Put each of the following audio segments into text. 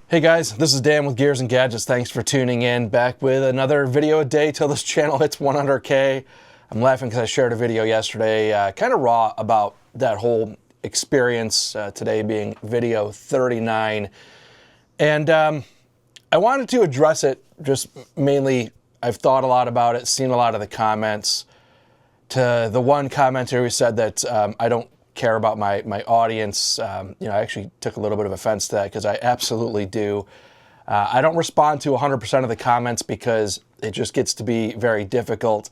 Hey guys, this is Dan with Gears and Gadgets. Thanks for tuning in. Back with another video a day till this channel hits 100K. I'm laughing because I shared a video yesterday, kind of raw, about that whole experience, today being video 39. And I wanted to address it, just mainly, I've thought a lot about it, seen a lot of the comments. To the one commenter who said that I don't care about my audience, I actually took a little bit of offense to that because I absolutely do. I don't respond to 100% of the comments because it just gets to be very difficult.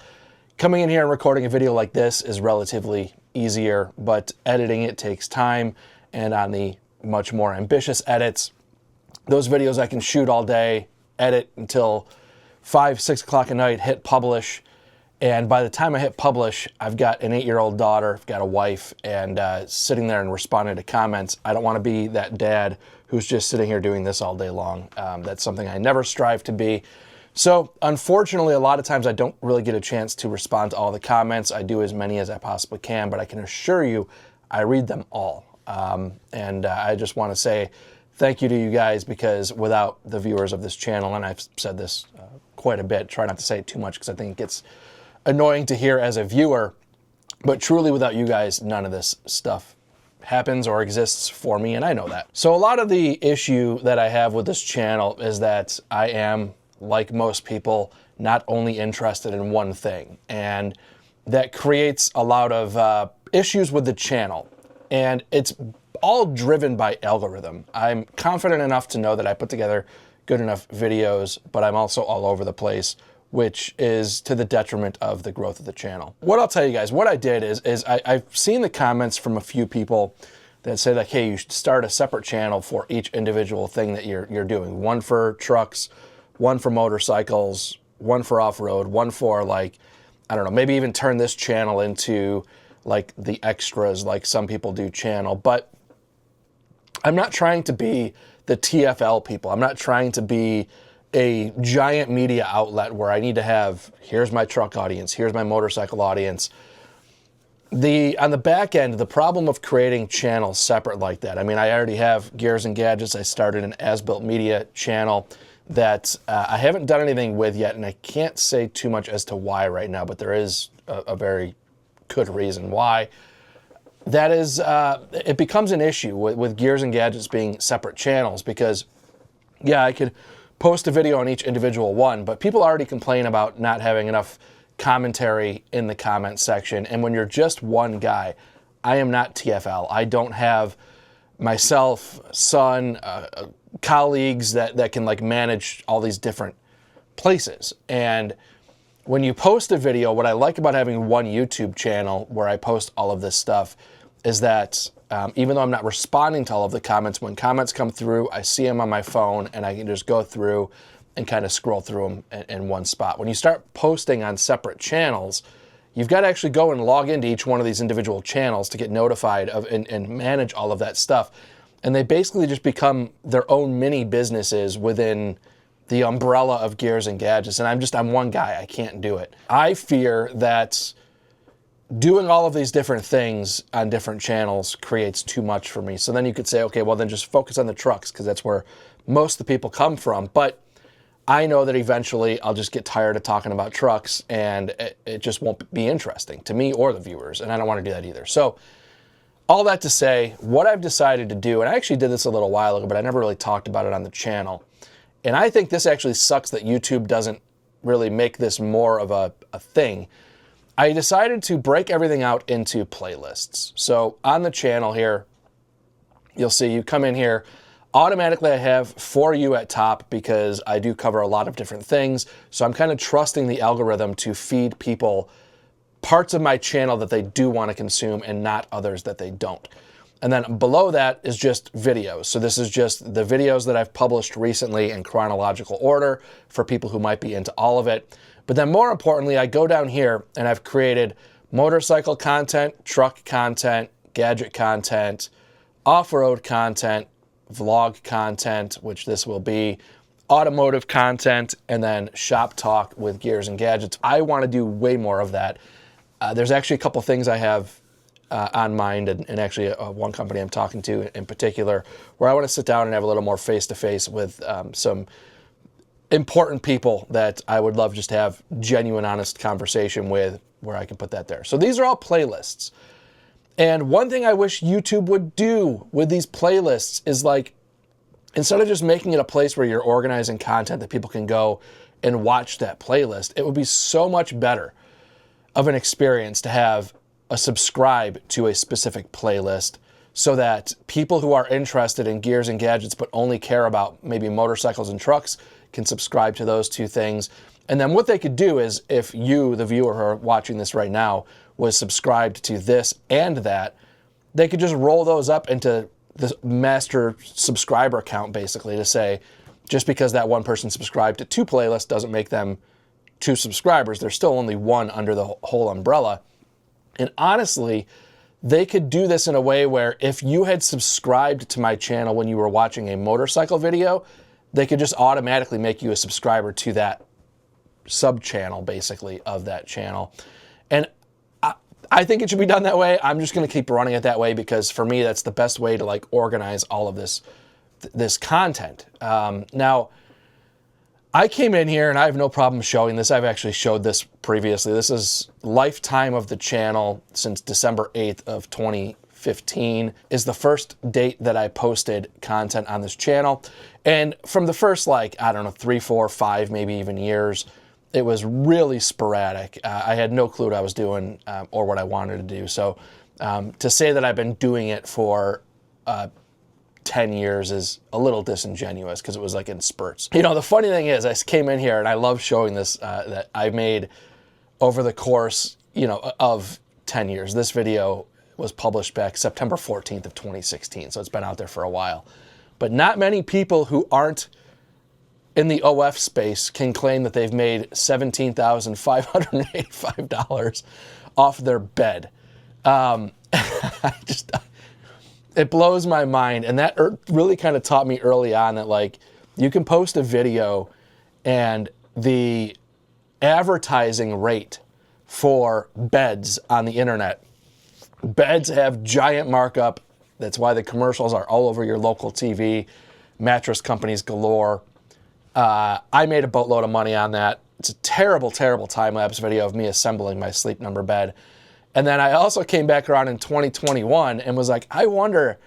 Coming in here and recording a video like this is relatively easier, but editing it takes time, and on the much more ambitious edits, those videos I can shoot all day, edit until 5, 6 o'clock at night, hit publish. And by the time I hit publish, I've got an 8-year-old daughter, I've got a wife, and sitting there and responding to comments. I don't want to be that dad who's just sitting here doing this all day long. That's something I never strive to be. So unfortunately, a lot of times I don't really get a chance to respond to all the comments. I do as many as I possibly can, but I can assure you I read them all. I just want to say thank you to you guys, because without the viewers of this channel, and I've said this quite a bit, try not to say it too much because I think it gets annoying to hear as a viewer, but truly without you guys, none of this stuff happens or exists for me, and I know that. So a lot of the issue that I have with this channel is that I am, like most people, not only interested in one thing, and that creates a lot of issues with the channel, and it's all driven by algorithm. I'm confident enough to know that I put together good enough videos, but I'm also all over the place, which is to the detriment of the growth of the channel. What I'll tell you guys, what I did is I've seen the comments from a few people that say like, hey, you should start a separate channel for each individual thing that you're doing. One for trucks, one for motorcycles, one for off-road, one for, like, I don't know, maybe even turn this channel into like the extras like some people do channel. But I'm not trying to be the TFL people. I'm not trying to be a giant media outlet where I need to have, here's my truck audience, here's my motorcycle audience. On the back end, the problem of creating channels separate like that, I mean, I already have Gears and Gadgets. I started an As-Built Media channel that I haven't done anything with yet, and I can't say too much as to why right now, but there is a very good reason why. That is, it becomes an issue with Gears and Gadgets being separate channels, because, yeah, I could post a video on each individual one, but people already complain about not having enough commentary in the comment section. And when you're just one guy, I am not TFL. I don't have myself, son, colleagues that can like manage all these different places. And when you post a video, what I like about having one YouTube channel where I post all of this stuff is that even though I'm not responding to all of the comments, when comments come through, I see them on my phone and I can just go through and kind of scroll through them in one spot. When you start posting on separate channels, you've got to actually go and log into each one of these individual channels to get notified of and manage all of that stuff. And they basically just become their own mini businesses within the umbrella of Gears and Gadgets. And I'm one guy, I can't do it. I fear that doing all of these different things on different channels creates too much for me. So then you could say, okay, well then just focus on the trucks, because that's where most of the people come from. But I know that eventually I'll just get tired of talking about trucks, and it just won't be interesting to me or the viewers, and I don't want to do that either. So all that to say, what I've decided to do, and I actually did this a little while ago, but I never really talked about it on the channel, and I think this actually sucks that YouTube doesn't really make this more of a thing. I decided to break everything out into playlists. So on the channel here, you'll see you come in here, automatically I have For You at top because I do cover a lot of different things. So I'm kind of trusting the algorithm to feed people parts of my channel that they do want to consume and not others that they don't. And then below that is just videos. So this is just the videos that I've published recently in chronological order for people who might be into all of it. But then more importantly, I go down here and I've created motorcycle content, truck content, gadget content, off-road content, vlog content, which this will be, automotive content, and then shop talk with Gears and Gadgets. I want to do way more of that. There's actually a couple things I have on mind, and actually one company I'm talking to in particular, where I want to sit down and have a little more face-to-face with some important people that I would love just to have genuine, honest conversation with, where I can put that there. So these are all playlists. And one thing I wish YouTube would do with these playlists is, like, instead of just making it a place where you're organizing content that people can go and watch that playlist, it would be so much better of an experience to have a subscribe to a specific playlist, so that people who are interested in gears and gadgets but only care about maybe motorcycles and trucks can subscribe to those two things. And then what they could do is, if you, the viewer who are watching this right now, was subscribed to this and that, they could just roll those up into the master subscriber count, basically, to say, just because that one person subscribed to 2 playlists doesn't make them 2 subscribers. There's still only 1 under the whole umbrella. And honestly, they could do this in a way where if you had subscribed to my channel when you were watching a motorcycle video, they could just automatically make you a subscriber to that sub-channel, basically, of that channel. And I think it should be done that way. I'm just going to keep running it that way, because for me, that's the best way to, like, organize all of this content. Now, I came in here, and I have no problem showing this. I've actually showed this previously. This is lifetime of the channel since December 8th of 2015 is the first date that I posted content on this channel. And from the first, like, I don't know, 3, 4, 5, maybe even years, it was really sporadic. I had no clue what I was doing or what I wanted to do. So to say that I've been doing it for 10 years is a little disingenuous, because it was like in spurts. You know, the funny thing is, I came in here and I love showing this that I made over the course, you know, of 10 years. This video was published back September 14th of 2016, so it's been out there for a while. But not many people who aren't in the OF space can claim that they've made $17,585 off their bed. It blows my mind. And that really kind of taught me early on that, like, you can post a video and the advertising rate for beds on the internet, beds have giant markup. That's why the commercials are all over your local TV, mattress companies galore. I made a boatload of money on that. It's a terrible, terrible time-lapse video of me assembling my Sleep Number bed. And then I also came back around in 2021 and was like, I wonder,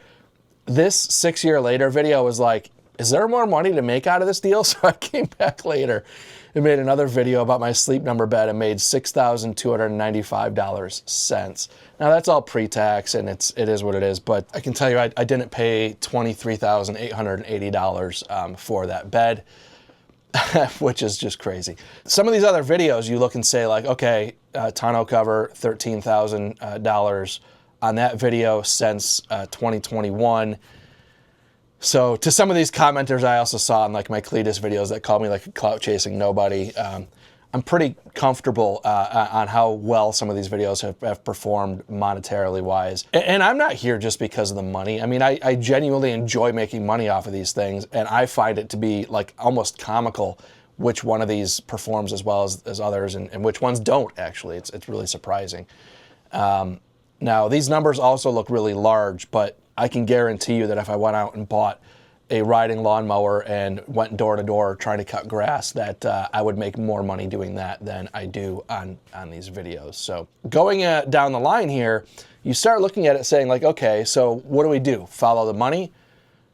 this 6-year later video was like, is there more money to make out of this deal? So I came back later and made another video about my Sleep Number bed and made $6,295. Now that's all pre-tax, and it is what it is. But I can tell you, I didn't pay $23,880 for that bed, which is just crazy. Some of these other videos, you look and say, like, okay, tonneau cover, $13,000 on that video since 2021. So to some of these commenters I also saw in, like, my Cletus videos that called me, like, a clout chasing nobody, I'm pretty comfortable on how well some of these videos have performed monetarily wise. And I'm not here just because of the money. I mean, I genuinely enjoy making money off of these things, and I find it to be, like, almost comical which one of these performs as well as others, and which ones don't, actually. It's really surprising. Now, these numbers also look really large, but I can guarantee you that if I went out and bought a riding lawnmower and went door to door trying to cut grass, that I would make more money doing that than I do on these videos. So going down the line here, you start looking at it saying, like, okay, so what do? Follow the money?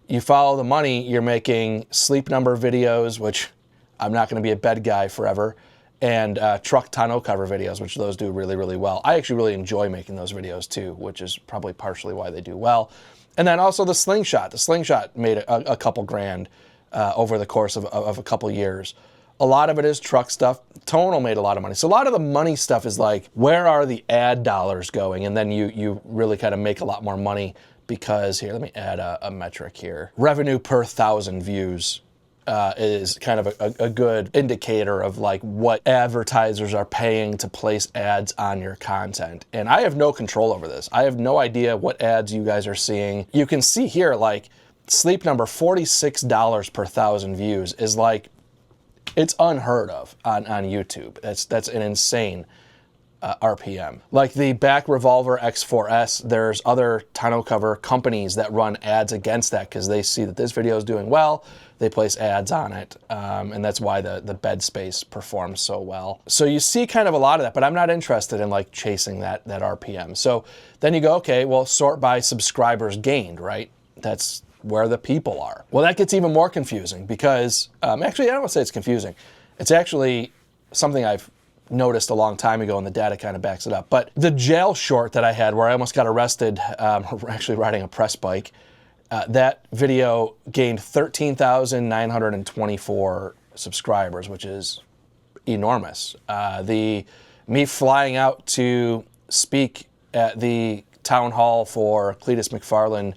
You follow the money, you're making Sleep Number videos, which I'm not going to be a bed guy forever, and truck tonneau cover videos, which those do really, really well. I actually really enjoy making those videos too, which is probably partially why they do well. And then also the Slingshot. The Slingshot made a couple grand over the course of a couple years. A lot of it is truck stuff. Tonal made a lot of money. So a lot of the money stuff is like, where are the ad dollars going? And then you really kind of make a lot more money because, here, let me add a metric here. Revenue per 1,000 views is kind of a good indicator of, like, what advertisers are paying to place ads on your content. And I have no control over this. I have no idea what ads you guys are seeing. You can see here, like, Sleep Number, $46 per 1,000 views is, like, it's unheard of on YouTube. That's an insane RPM. Like the back Revolver X4S, there's other tonneau cover companies that run ads against that because they see that this video is doing well, they place ads on it, and that's why the bed space performs so well. So you see kind of a lot of that, but I'm not interested in like chasing that RPM. So then you go, okay, well, sort by subscribers gained, right? That's where the people are. Well, that gets even more confusing because, actually, I don't want to say it's confusing. It's actually something I've noticed a long time ago, and the data kind of backs it up. But the jail short that I had where I almost got arrested actually riding a press bike, that video gained 13,924 subscribers, which is enormous. Me flying out to speak at the town hall for Cletus McFarland,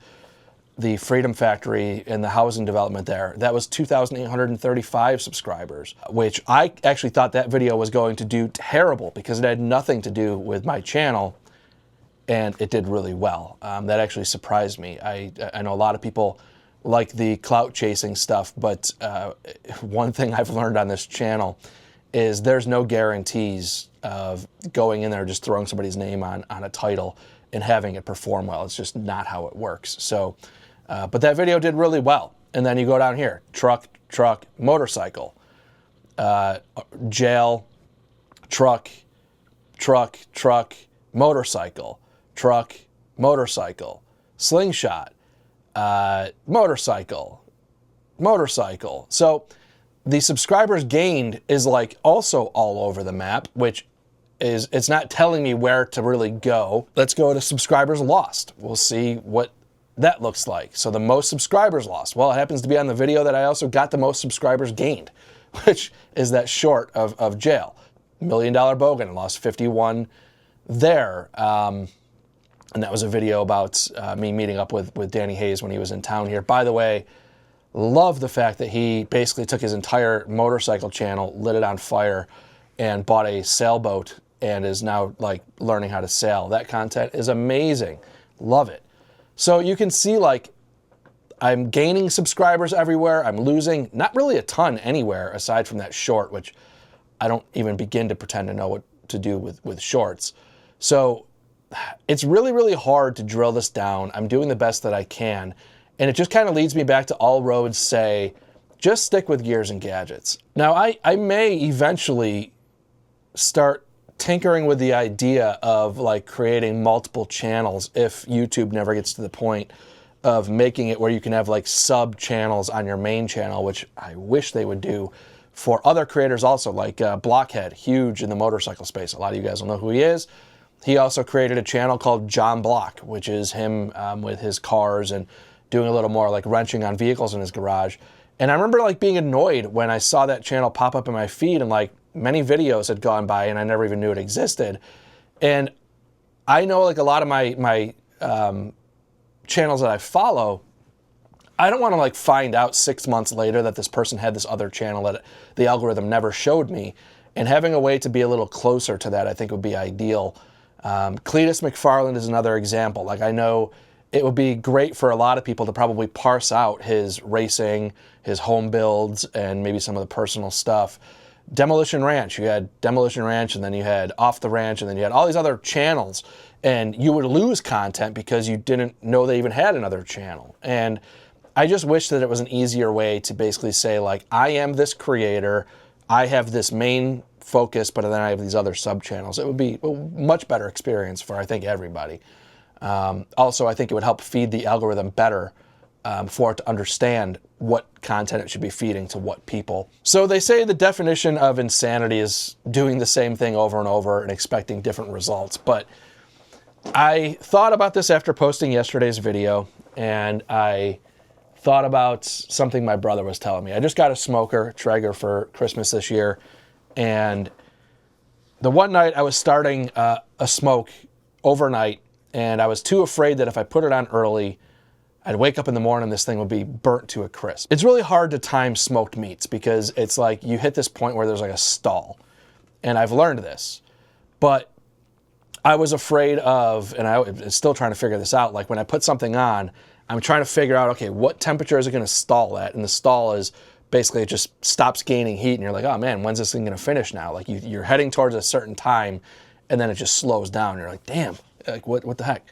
the Freedom Factory in the housing development there, that was 2,835 subscribers, which I actually thought that video was going to do terrible because it had nothing to do with my channel, and it did really well. That actually surprised me. I know a lot of people like the clout chasing stuff, but one thing I've learned on this channel is there's no guarantees of going in there just throwing somebody's name on a title and having it perform well. It's just not how it works. So, but that video did really well. And then you go down here, truck, motorcycle, jail, truck, motorcycle, slingshot, motorcycle. So the subscribers gained is like also all over the map, which is, it's not telling me where to really go. Let's go to subscribers lost. We'll see what that looks like. So the most subscribers lost. Well, it happens to be on the video that I also got the most subscribers gained, which is that short of jail. $1 Million Bogan, lost 51 there. And that was a video about me meeting up with Danny Hayes when he was in town here. By the way, love the fact that he basically took his entire motorcycle channel, lit it on fire, and bought a sailboat and is now like learning how to sail. That content is amazing. Love it. So you can see like I'm gaining subscribers everywhere. I'm losing not really a ton anywhere aside from that short, which I don't even begin to pretend to know what to do with shorts. So it's really, really hard to drill this down. I'm doing the best that I can. And it just kind of leads me back to all roads say, just stick with gears and gadgets. Now, I may eventually start tinkering with the idea of like creating multiple channels if YouTube never gets to the point of making it where you can have like sub channels on your main channel, which I wish they would do for other creators also, like Blockhead, huge in the motorcycle space. A lot of you guys will know who he is. He also created a channel called John Block, which is him with his cars and doing a little more like wrenching on vehicles in his garage. And I remember like being annoyed when I saw that channel pop up in my feed and like many videos had gone by and I never even knew it existed. And I know like a lot of my channels that I follow, I don't want to like find out 6 months later that this person had this other channel that the algorithm never showed me. And having a way to be a little closer to that, I think would be ideal. Cletus McFarland is another example. Like I know it would be great for a lot of people to probably parse out his racing, his home builds, and maybe some of the personal stuff. Demolition Ranch, you had Demolition Ranch, and then you had Off the Ranch, and then you had all these other channels, and you would lose content because you didn't know they even had another channel. And I just wish that it was an easier way to basically say, like, I am this creator, I have this main focus, but then I have these other sub-channels. It would be a much better experience for, I think, everybody. Also, I think it would help feed the algorithm better for it to understand what content it should be feeding to what people. So they say the definition of insanity is doing the same thing over and over and expecting different results. But I thought about this after posting yesterday's video, and I thought about something my brother was telling me. I just got a smoker, Traeger, for Christmas this year, and the one night I was starting a smoke overnight, and I was too afraid that if I put it on early, I'd wake up in the morning, this thing would be burnt to a crisp. It's really hard to time smoked meats because it's like you hit this point where there's like a stall. And I've learned this. But I was afraid of, and I'm still trying to figure this out, like when I put something on, I'm trying to figure out, okay, what temperature is it going to stall at? And the stall is basically it just stops gaining heat, and you're like, oh man, when's this thing going to finish now? Like you're heading towards a certain time, and then it just slows down. You're like, damn, like what the heck?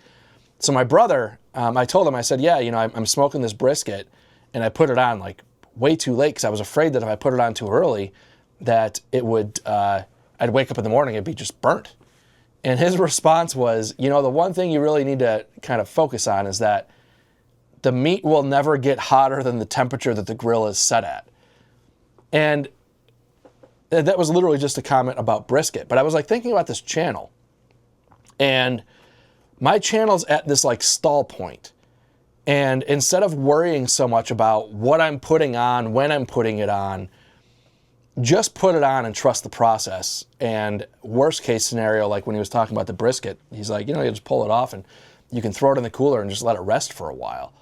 So my brother, I told him, I said, yeah, you know, I'm smoking this brisket, and I put it on like way too late because I was afraid that if I put it on too early, that it would, I'd wake up in the morning, it'd be just burnt. And his response was, you know, the one thing you really need to kind of focus on is that the meat will never get hotter than the temperature that the grill is set at. And that was literally just a comment about brisket. But I was like thinking about this channel, and my channel's at this like stall point. And instead of worrying so much about what I'm putting on, when I'm putting it on, just put it on and trust the process. And worst case scenario, like when he was talking about the brisket, he's like, you know, you just pull it off and you can throw it in the cooler and just let it rest for a while.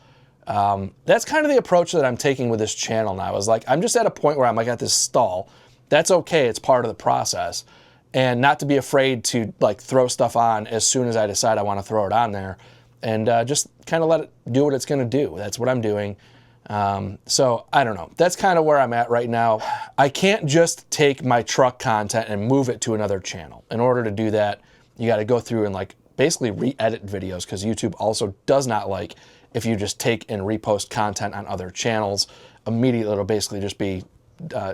That's kind of the approach that I'm taking with this channel now. Is like, I'm just at a point where I'm like at this stall. That's okay, it's part of the process. And not to be afraid to like throw stuff on as soon as I decide I want to throw it on there. And just kind of let it do what it's going to do. That's what I'm doing. So I don't know. That's kind of where I'm at right now. I can't just take my truck content and move it to another channel. In order to do that, you got to go through and like basically re-edit videos, because YouTube also does not like if you just take and repost content on other channels. Immediately it'll basically just be,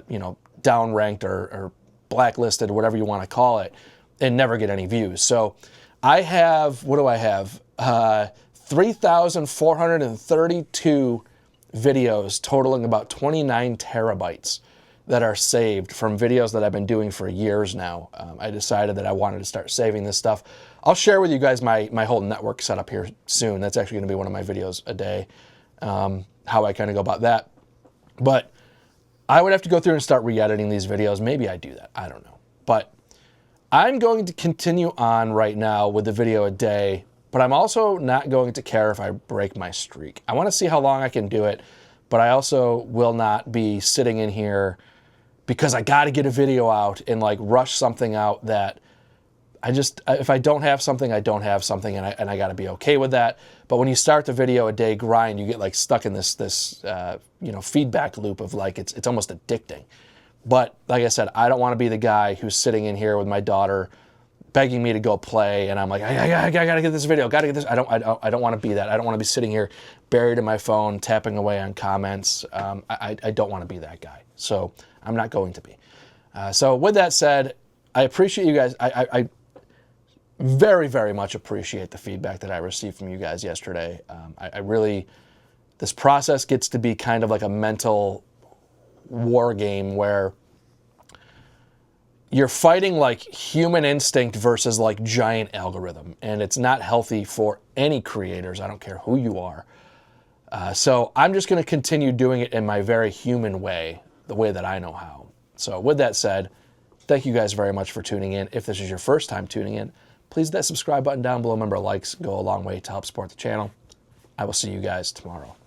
you know, downranked or blacklisted, whatever you want to call it, and never get any views. So I have, what do I have? 3,432 videos totaling about 29 terabytes that are saved from videos that I've been doing for years now. I decided that I wanted to start saving this stuff. I'll share with you guys my whole network setup here soon. That's actually going to be one of my videos a day, how I kind of go about that. But I would have to go through and start re-editing these videos. Maybe I do that. I don't know. But I'm going to continue on right now with the video a day, but I'm also not going to care if I break my streak. I want to see how long I can do it, but I also will not be sitting in here because I got to get a video out and like rush something out that I just, if I don't have something, I don't have something, and I got to be okay with that. But when you start the video a day grind, you get like stuck in this you know, feedback loop of like, it's almost addicting. But like I said, I don't want to be the guy who's sitting in here with my daughter begging me to go play, and I'm like, I gotta get this video, gotta get this. I don't want to be that. I don't want to be sitting here buried in my phone, tapping away on comments. I don't want to be that guy. So I'm not going to be. So with that said, I appreciate you guys. I very, very much appreciate the feedback that I received from you guys yesterday. I really, this process gets to be kind of like a mental war game where you're fighting like human instinct versus like giant algorithm, and it's not healthy for any creators. I don't care who you are. So I'm just going to continue doing it in my very human way, the way that I know how. So with that said, thank you guys very much for tuning in. If this is your first time tuning in, please hit that subscribe button down below. Remember, likes go a long way to help support the channel. I will see you guys tomorrow.